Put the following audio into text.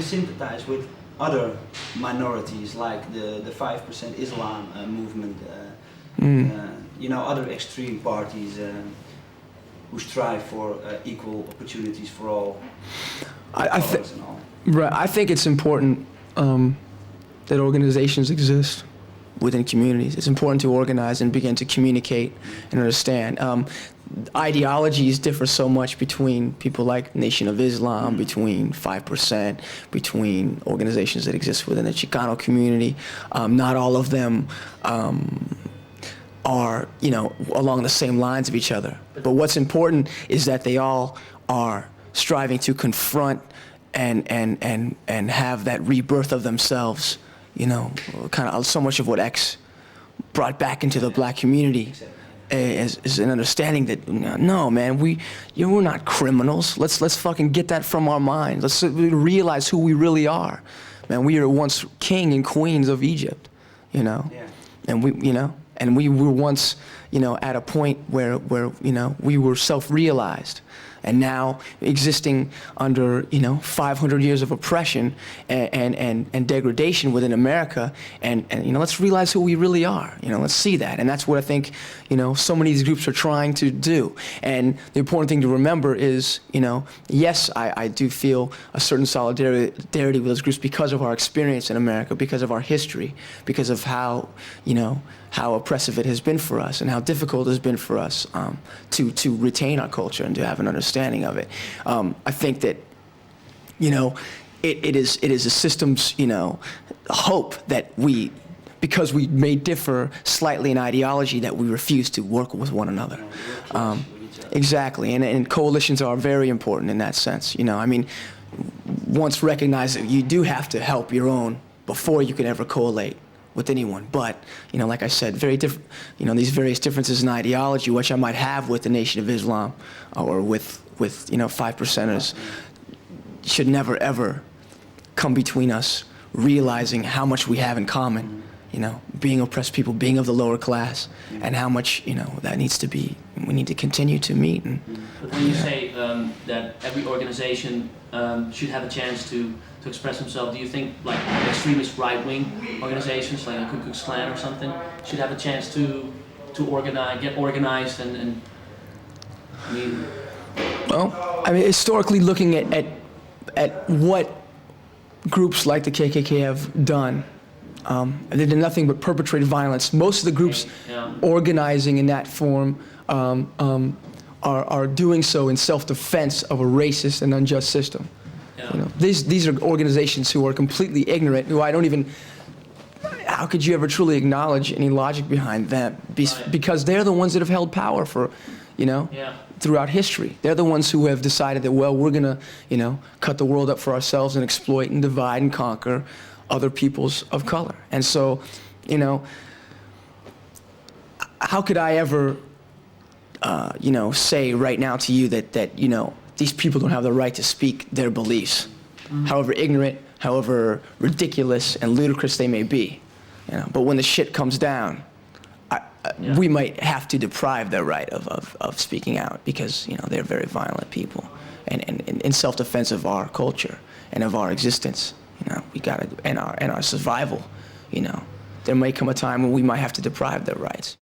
you sympathize with other minorities like the 5% Islam movement? You know, other extreme parties who strive for equal opportunities for all. I think it's important that organizations exist within communities. It's important to organize and begin to communicate and understand. Ideologies differ so much between people like Nation of Islam, between 5%, between organizations that exist within the Chicano community. Not all of them are, you know, along the same lines of each other. But what's important is that they all are striving to confront and have that rebirth of themselves, you know, kind of so much of what X brought back into the black community is an understanding that, no, man, we're not criminals. Let's fucking get that from our minds. Let's realize who we really are. Man, we were once king and queens of Egypt, you know, and we were once, you know, at a point where you know, we were self-realized. And now existing under, you know, 500 years of oppression and degradation within America, and you know, let's realize who we really are. You know, let's see that, and that's what I think, you know, so many of these groups are trying to do. And the important thing to remember is, you know, yes, I do feel a certain solidarity with those groups because of our experience in America, because of our history, because of how, you know, how oppressive it has been for us and how difficult it has been for us to retain our culture and to have an understanding of it. I think that, you know, it is a system's, you know, hope that we, because we may differ slightly in ideology, that we refuse to work with one another. Exactly, and coalitions are very important in that sense. You know, I mean, once recognized that you do have to help your own before you can ever collate with anyone. But, you know, like I said, very different, you know, these various differences in ideology, which I might have with the Nation of Islam or with you know, 5%ers, should never, ever come between us realizing how much we have in common, you know, being oppressed people, being of the lower class, and how much, you know, that needs to be, we need to continue to meet. And, but when you say that every organization should have a chance to express themselves, do you think like extremist right-wing organizations like a Ku Klux Klan or something should have a chance to get organized and I mean? Well, I mean, historically looking at what groups like the KKK have done, they did nothing but perpetrate violence. Most of the groups organizing in that form are doing so in self-defense of a racist and unjust system. You know, these are organizations who are completely ignorant, who I don't even, how could you ever truly acknowledge any logic behind them? Because they're the ones that have held power for, you know, throughout history. They're the ones who have decided that, well, we're gonna, you know, cut the world up for ourselves and exploit and divide and conquer other peoples of color. And so, you know, how could I ever, you know, say right now to you that, you know, these people don't have the right to speak their beliefs, however ignorant, however ridiculous and ludicrous they may be. You know, but when the shit comes down, we might have to deprive their right of speaking out because, you know, they're very violent people, and in self-defense of our culture and of our existence. You know, we gotta, and our survival. You know, there may come a time when we might have to deprive their rights.